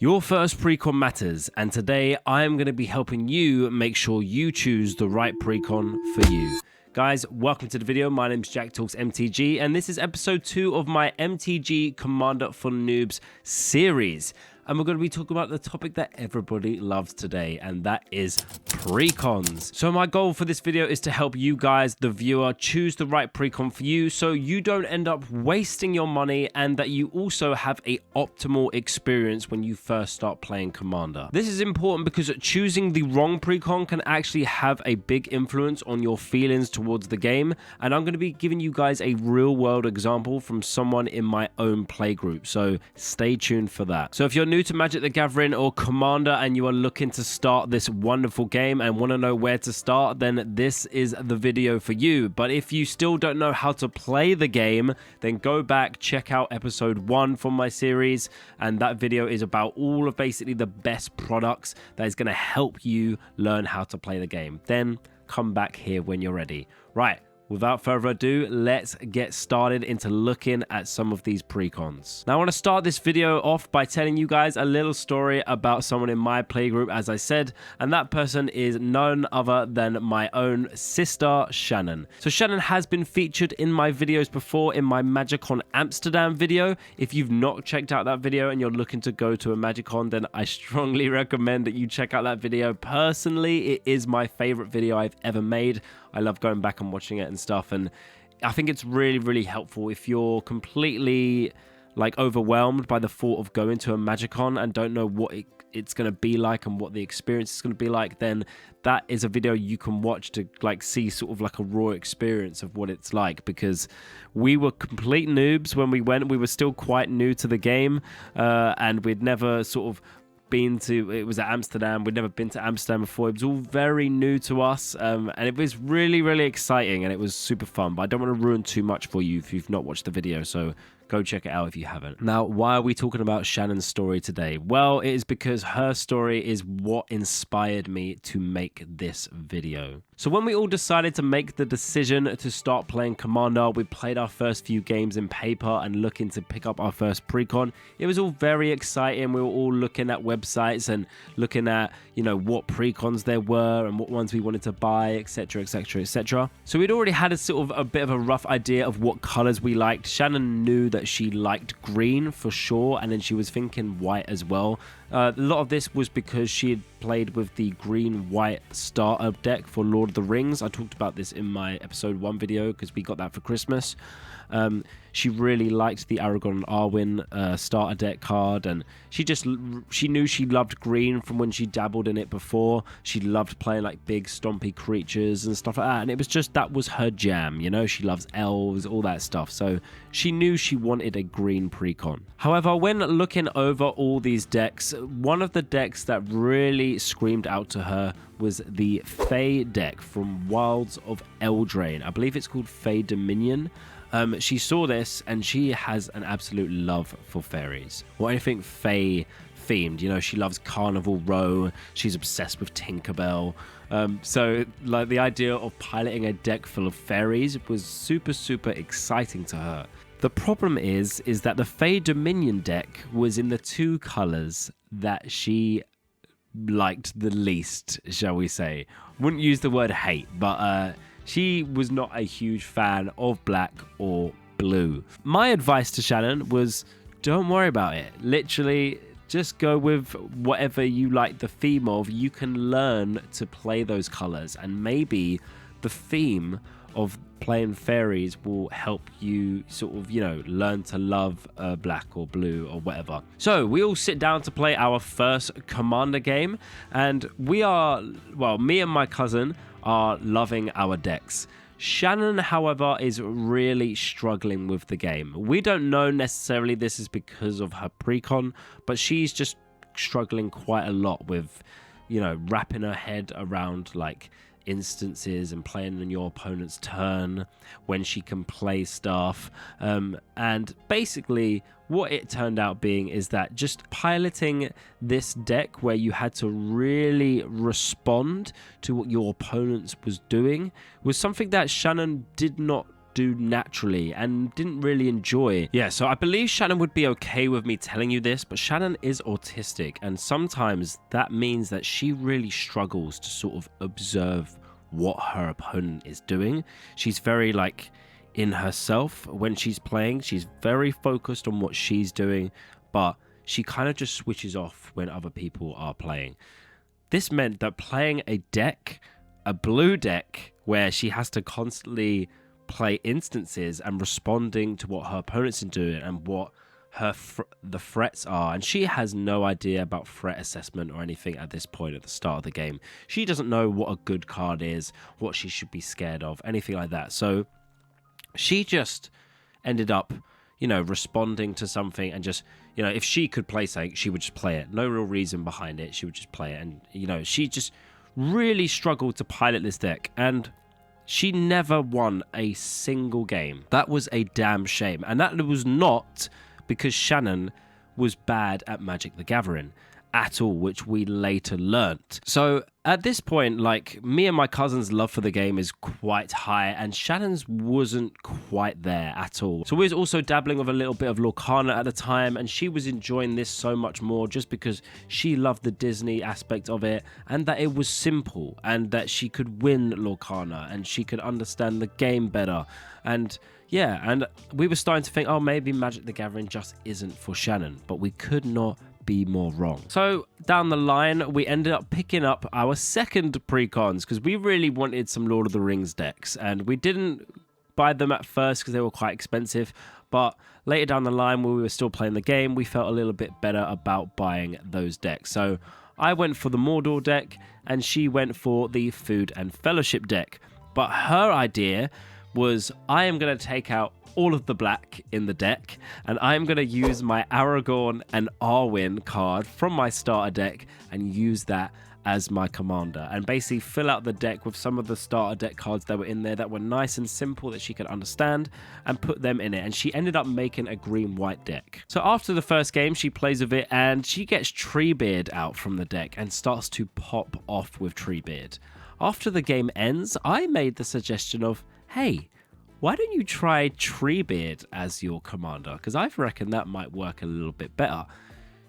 Your first precon matters, and today I am going to be helping you make sure you choose the right precon for you. Guys, welcome to the video. My name is Jack Talks MTG, and this is episode 2 of my MTG Commander for Noobs series. And we're going to be talking about the topic that everybody loves today, and that is precons. So my goal for this video is to help you guys, the viewer, choose the right precon for you so you don't end up wasting your money and that you also have a optimal experience when you first start playing Commander. This is important because choosing the wrong precon can actually have a big influence on your feelings towards the game, and I'm going to be giving you guys a real world example from someone in my own playgroup, so stay tuned for that. So if you're new to Magic the Gathering or Commander and you are looking to start this wonderful game and want to know where to start, then this is the video for you. But if you still don't know how to play the game, then go back, check out episode 1 from my series, and that video is about all of basically the best products that is going to help you learn how to play the game. Then come back here when you're ready. Right. Without further ado, let's get started into looking at some of these precons. Now, I want to start this video off by telling you guys a little story about someone in my playgroup, as I said, and that person is none other than my own sister, Shannon. So Shannon has been featured in my videos before in my MagicCon Amsterdam video. If you've not checked out that video and you're looking to go to a MagicCon, then I strongly recommend that you check out that video. Personally, it is my favorite video I've ever made. I love going back and watching it and stuff, and I think it's really helpful if you're completely like overwhelmed by the thought of going to a MagicCon and don't know what it's going to be like and what the experience is going to be like. Then that is a video you can watch to like see sort of like a raw experience of what it's like, because we were complete noobs when we went. We were still quite new to the game, and we'd never sort of been to, it was at Amsterdam, we'd never been to Amsterdam before. It was all very new to us, and it was really exciting, and it was super fun. But I don't want to ruin too much for you if you've not watched the video, so go check it out if you haven't. Now, why are we talking about Shannon's story today? Well, it is because her story is what inspired me to make this video. So when we all decided to make the decision to start playing Commander, we played our first few games in paper and looking to pick up our first precon. It was all very exciting. We were all looking at websites and looking at, you know, what precons there were and what ones we wanted to buy, etc, etc. So we'd already had a sort of a bit of a rough idea of what colors we liked. Shannon knew that she liked green for sure, and then she was thinking white as well. A lot of this was because she had played with the green-white starter deck for Lord of the Rings. I talked about this in my episode 1 video because we got that for Christmas. She really liked the Aragorn and Arwen starter deck card, and she knew she loved green from when she dabbled in it before. She loved playing like big stompy creatures and stuff like that, and it was just, that was her jam, you know. She loves elves, all that stuff, so she knew she wanted a green precon. However, when looking over all these decks, one of the decks that really screamed out to her was the Fae deck from Wilds of Eldraine. I believe it's called Fae Dominion. She saw this and she has an absolute love for fairies, or anything Fae themed. You know, she loves Carnival Row. She's obsessed with Tinkerbell. So like the idea of piloting a deck full of fairies was super exciting to her. The problem is that the Fae Dominion deck was in the 2 colors that she liked the least, shall we say. Wouldn't use the word hate, but she was not a huge fan of black or blue. My advice to Shannon was, don't worry about it. Literally, just go with whatever you like the theme of. You can learn to play those colors, and maybe the theme of playing fairies will help you sort of, you know, learn to love black or blue or whatever. So we all sit down to play our first Commander game, and we are, well, me and my cousin are loving our decks. Shannon, however, is really struggling with the game. We don't know necessarily this is because of her precon, but she's just struggling quite a lot with, you know, wrapping her head around like instances and playing on your opponent's turn when she can play stuff, and basically what it turned out being is that just piloting this deck where you had to really respond to what your opponent was doing was something that Shannon did not do naturally and didn't really enjoy. Yeah, so I believe Shannon would be okay with me telling you this, but Shannon is autistic, and sometimes that means that she really struggles to sort of observe what her opponent is doing. She's very like in herself when she's playing. She's very focused on what she's doing, but she kind of just switches off when other people are playing. This meant that playing a deck, a blue deck, where she has to constantly play instances and responding to what her opponents are doing and what the threats are, and she has no idea about threat assessment or anything at this point at the start of the game. She doesn't know what a good card is, what she should be scared of, anything like that. So she just ended up, you know, responding to something and just, you know, if she could play something, she would just play it. No real reason behind it. She would just play it. And, you know, she just really struggled to pilot this deck. And she never won a single game. That was a damn shame. And that was not because Shannon was bad at Magic the Gathering at all, which we later learnt. So at this point, like, me and my cousin's love for the game is quite high, and Shannon's wasn't quite there at all. So we was also dabbling with a little bit of Lorcana at the time, and she was enjoying this so much more just because she loved the Disney aspect of it, and that it was simple, and that she could win Lorcana, and she could understand the game better. And yeah, and we were starting to think, oh, maybe Magic the Gathering just isn't for Shannon, but we could not be more wrong. So down the line, we ended up picking up our second Precons because we really wanted some Lord of the Rings decks, and we didn't buy them at first because they were quite expensive, but later down the line when we were still playing the game, we felt a little bit better about buying those decks. So I went for the Mordor deck and she went for the Food and Fellowship deck, but her idea was, I am going to take out all of the black in the deck, and I'm going to use my Aragorn and Arwen card from my starter deck and use that as my commander, and basically fill out the deck with some of the starter deck cards that were in there that were nice and simple that she could understand, and put them in it. And she ended up making a green-white deck. So after the first game, she plays with it and she gets Treebeard out from the deck and starts to pop off with Treebeard. After the game ends, I made the suggestion of, hey, why don't you try Treebeard as your commander? Because I reckon that might work a little bit better.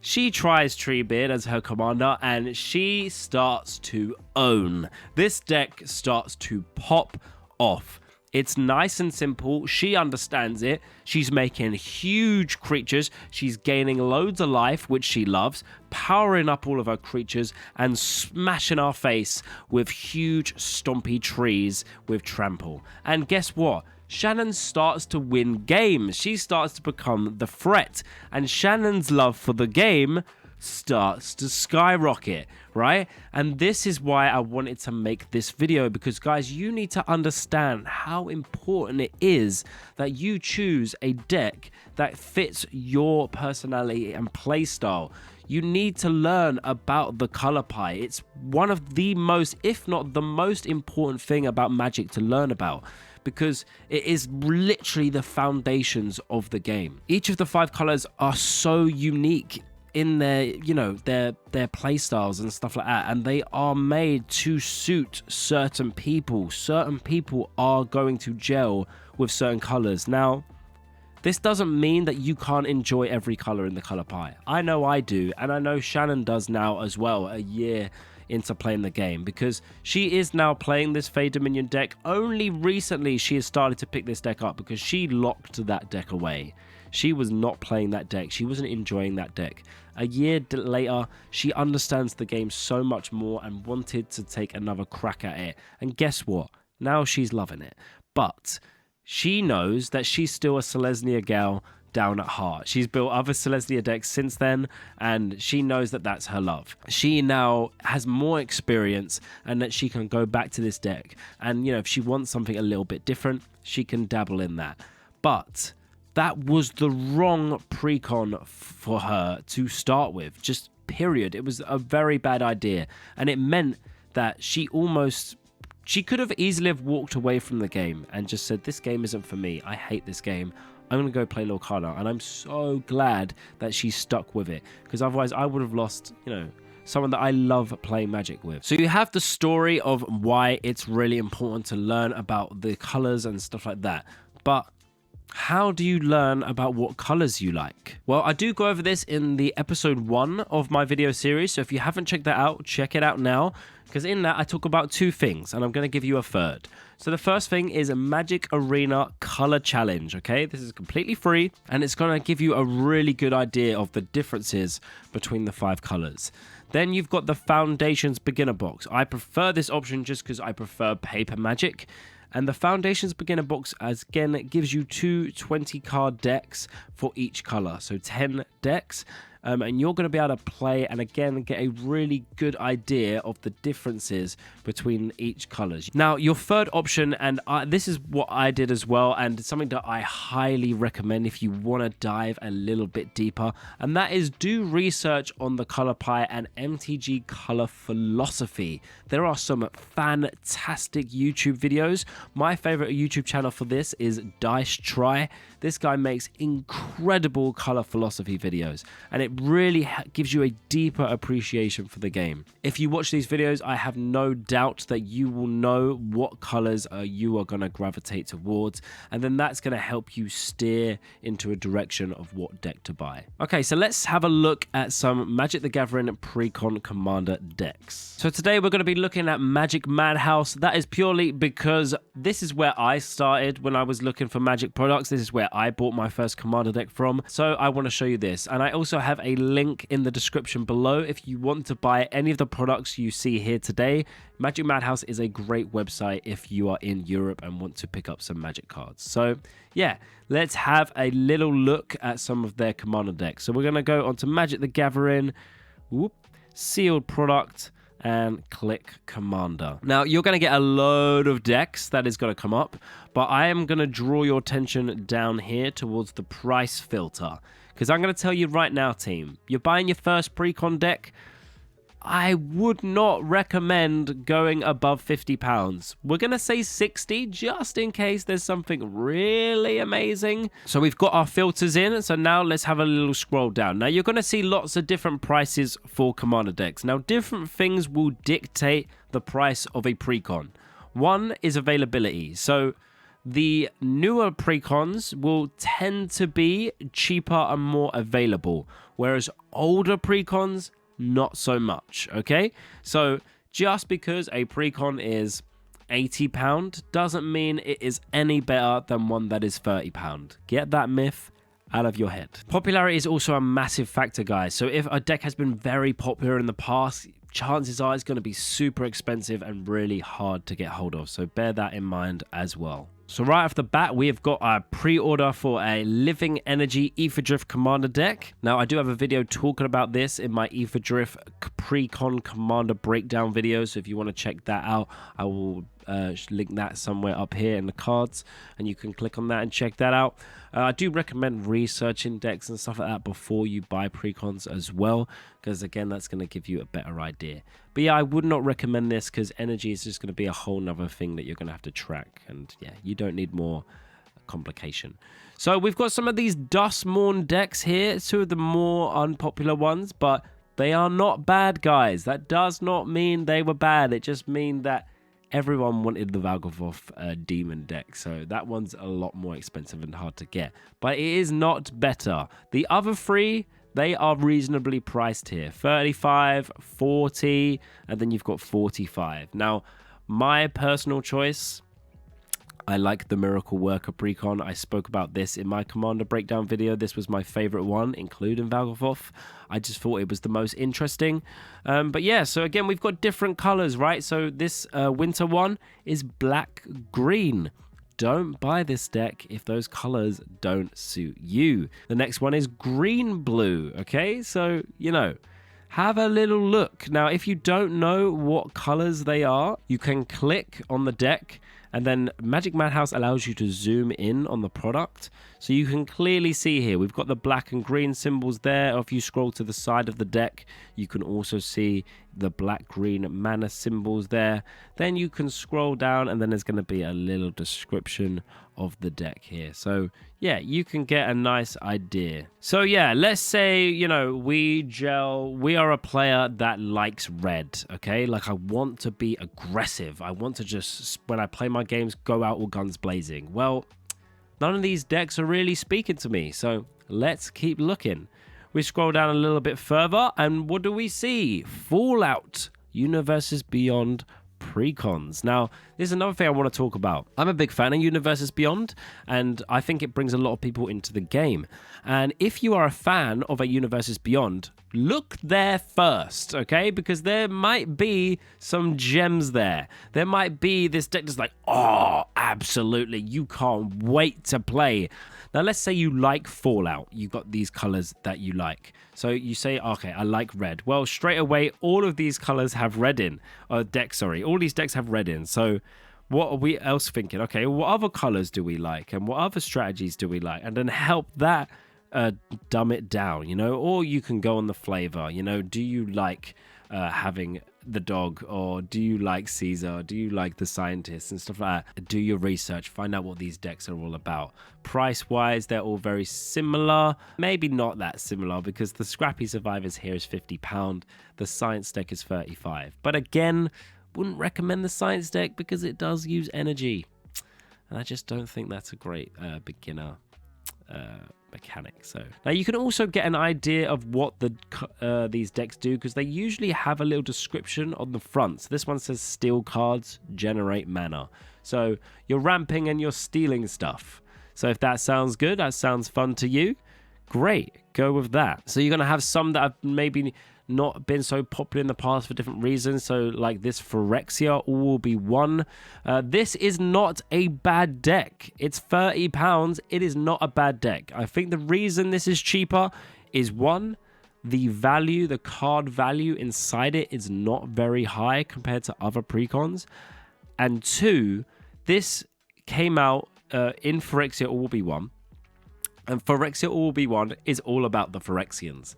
She tries Treebeard as her commander and she starts to own. This deck starts to pop off. It's nice and simple. She understands it. She's making huge creatures. She's gaining loads of life, which she loves, powering up all of her creatures and smashing our face with huge stompy trees with trample. And guess what? Shannon starts to win games. She starts to become the threat. And Shannon's love for the game starts to skyrocket, right? And this is why I wanted to make this video, because guys, you need to understand how important it is that you choose a deck that fits your personality and playstyle. You need to learn about the color pie. It's one of the most, if not the most important thing about Magic to learn about, because it is literally the foundations of the game. Each of the 5 colors are so unique in their, you know, their play styles and stuff like that, and they are made to suit certain people. Certain people are going to gel with certain colors. Now, this doesn't mean that you can't enjoy every color in the color pie. I know I do, and I know Shannon does now as well, a year into playing the game, because she is now playing this Fey Dominion deck. Only recently she has started to pick this deck up because she locked that deck away. She was not playing that deck. She wasn't enjoying that deck. A year later, she understands the game so much more and wanted to take another crack at it. And guess what? Now she's loving it. But she knows that she's still a Selesnya gal down at heart. She's built other Selesnya decks since then, and she knows that that's her love. She now has more experience and that she can go back to this deck. And, you know, if she wants something a little bit different, she can dabble in that. But that was the wrong precon for her to start with, just period. It was a very bad idea, and it meant that she could have easily have walked away from the game and just said, this game isn't for me, I hate this game, I'm going to go play Lorcana. And I'm so glad that she stuck with it, because otherwise I would have lost, you know, someone that I love playing Magic with. So you have the story of why it's really important to learn about the colors and stuff like that. But how do you learn about what colors you like? Well, I do go over this in the episode 1 of my video series. So if you haven't checked that out, check it out now. Because in that, I talk about 2 things, and I'm going to give you a third. So the first thing is a Magic Arena Color Challenge, okay? This is completely free, and it's going to give you a really good idea of the differences between the 5 colors. Then you've got the Foundations Beginner Box. I prefer this option just because I prefer paper Magic. And the Foundations Beginner Box, again, it gives you 2 20-card decks for each color. So 10 decks. And you're going to be able to play and again get a really good idea of the differences between each colors. Now, your third option, and this is what I did as well, and something that I highly recommend if you want to dive a little bit deeper, and that is do research on the color pie and MTG color philosophy. There are some fantastic YouTube videos. My favorite YouTube channel for this is Dice Try. This guy makes incredible color philosophy videos, and it really gives you a deeper appreciation for the game. If you watch these videos, I have no doubt that you will know what colors you are going to gravitate towards, and then that's going to help you steer into a direction of what deck to buy. Okay, so let's have a look at some Magic the Gathering Precon Commander decks. So today we're going to be looking at Magic Madhouse. That is purely because this is where I started when I was looking for Magic products. This is where I bought my first Commander deck from. So I want to show you this. And I also have a link in the description below if you want to buy any of the products you see here today. Magic Madhouse is a great website if you are in Europe and want to pick up some Magic cards. So yeah, let's have a little look at some of their Commander decks. So we're going to go onto Magic the Gathering, sealed product, and click Commander. Now, you're going to get a load of decks that is going to come up, but I am going to draw your attention down here towards the price filter, because I'm going to tell you right now, team, you're buying your first Precon deck, I would not recommend going above £50. We're going to say 60 just in case there's something really amazing. So we've got our filters in. So now let's have a little scroll down. Now you're going to see lots of different prices for Commander decks. Now different things will dictate the price of a Precon. One is availability. So the newer Precons will tend to be cheaper and more available, whereas older Precons, not so much. Okay, so just because a Precon is £80 doesn't mean it is any better than one that is £30. Get that myth out of your head. Popularity is also a massive factor, guys. So if a deck has been very popular in the past, chances are it's going to be super expensive and really hard to get hold of. So bear that in mind as well. So right off the bat, we have got our pre-order for a Living Energy Aetherdrift Commander deck. Now, I do have a video talking about this in my Aetherdrift Precon Commander breakdown video. So if you want to check that out, I will link that somewhere up here in the cards, and you can click on that and check that out. I do recommend researching decks and stuff like that before you buy Precons as well, because again, that's going to give you a better idea. But yeah, I would not recommend this because energy is just going to be a whole nother thing that you're going to have to track, and yeah, you don't need more complication. So we've got some of these Dustmourn decks here, 2 of the more unpopular ones, but they are not bad, guys. That does not mean they were bad. It just means that everyone wanted the Valgavoth demon deck, so that one's a lot more expensive and hard to get. But it is not better. The other 3, they are reasonably priced here. 35, 40, and then you've got 45. Now, my personal choice, I like the Miracle Worker Precon. I spoke about this in my Commander breakdown video. This was my favorite one, including Valgavoth. I just thought it was the most interesting. But yeah, so again, we've got different colors, right? So this winter one is black-green. Don't buy this deck if those colors don't suit you. The next one is green-blue, okay? So, you know, have a little look. Now, if you don't know what colors they are, you can click on the deck, and then Magic Madhouse allows you to zoom in on the product. So you can clearly see here, we've got the black and green symbols there. Or if you scroll to the side of the deck, you can also see the black-green mana symbols there. Then you can scroll down, and then there's going to be a little description of the deck here. So yeah, you can get a nice idea. So yeah, let's say, you know, we are a player that likes red, okay? Like, I want to be aggressive. I want to just, when I play my games, go out all guns blazing. Well, none of these decks are really speaking to me. So let's keep looking. We scroll down a little bit further, and what do we see? Fallout Universes Beyond Precons. Now, this is another thing I want to talk about. I'm a big fan of Universes Beyond, and I think it brings a lot of people into the game. And if you are a fan of a Universes Beyond, look there first, okay? Because there might be some gems there. There might be this deck that's like, oh, absolutely, you can't wait to play. Now, let's say you like Fallout. You've got these colors that you like. So you say, okay, I like red. Well, straight away, all of these colors have red in. All these decks have red in. So what are we else thinking? Okay, what other colors do we like? And what other strategies do we like? And then help that dumb it down, you know? Or you can go on the flavor, you know? Do you like having the dog, or do you like Caesar? Do you like the scientists and stuff like that? Do your research, find out what these decks are all about. Price wise, they're all very similar. Maybe not that similar, because the Scrappy Survivors here is £50. The science deck is $35. But again, wouldn't recommend the science deck because it does use energy, and I just don't think that's a great beginner mechanic. So now you can also get an idea of what these decks do, because they usually have a little description on the front. So this one says steal cards, generate mana. So you're ramping and you're stealing stuff. So if that sounds good, that sounds fun to you, great, go with that. So you're going to have some that have maybe not been so popular in the past for different reasons. So like this Phyrexia will be one. This is not a bad deck. It's £30. It is not a bad deck. I think the reason this is cheaper is, one, the value, the card value inside it is not very high compared to other precons. And two, this came out in Phyrexia All Will Be One. And Phyrexia All Will Be One is all about the Phyrexians.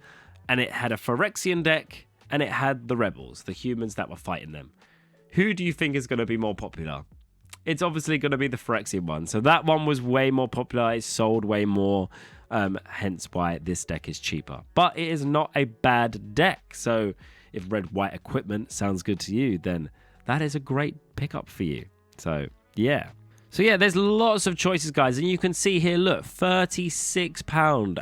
And it had a Phyrexian deck, and it had the rebels, the humans that were fighting them. Who do you think is going to be more popular? It's obviously going to be the Phyrexian one. So that one was way more popular. It sold way more, hence why this deck is cheaper. But it is not a bad deck. So if red-white equipment sounds good to you, then that is a great pickup for you. So, yeah. So yeah, there's lots of choices, guys, and you can see here, look, £36,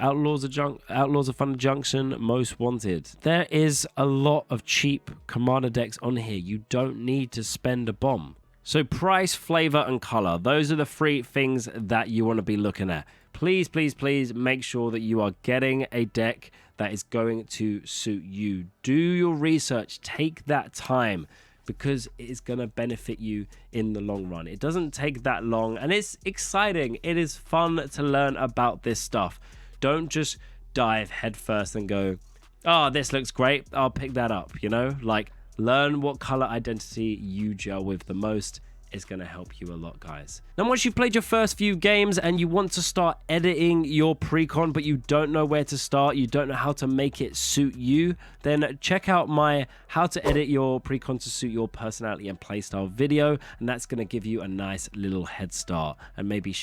Outlaws of Thunder Junction, Most Wanted. There is a lot of cheap commander decks on here. You don't need to spend a bomb. So price, flavor, and color, those are the three things that you want to be looking at. Please, please, please make sure that you are getting a deck that is going to suit you. Do your research, take that time, because it is going to benefit you in the long run. It doesn't take that long, and it's exciting. It is fun to learn about this stuff. Don't just dive headfirst and go, oh, this looks great, I'll pick that up, you know? Like, learn what color identity you gel with the most. Is going to help you a lot, guys. Now, once you've played your first few games and you want to start editing your precon, but you don't know where to start, you don't know how to make it suit you, then check out my how to edit your precon to suit your personality and playstyle video, and that's going to give you a nice little head start and maybe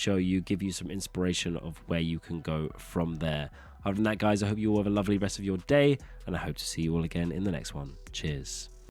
give you some inspiration of where you can go from there. Other than that, guys, I hope you all have a lovely rest of your day, and I hope to see you all again in the next one. Cheers.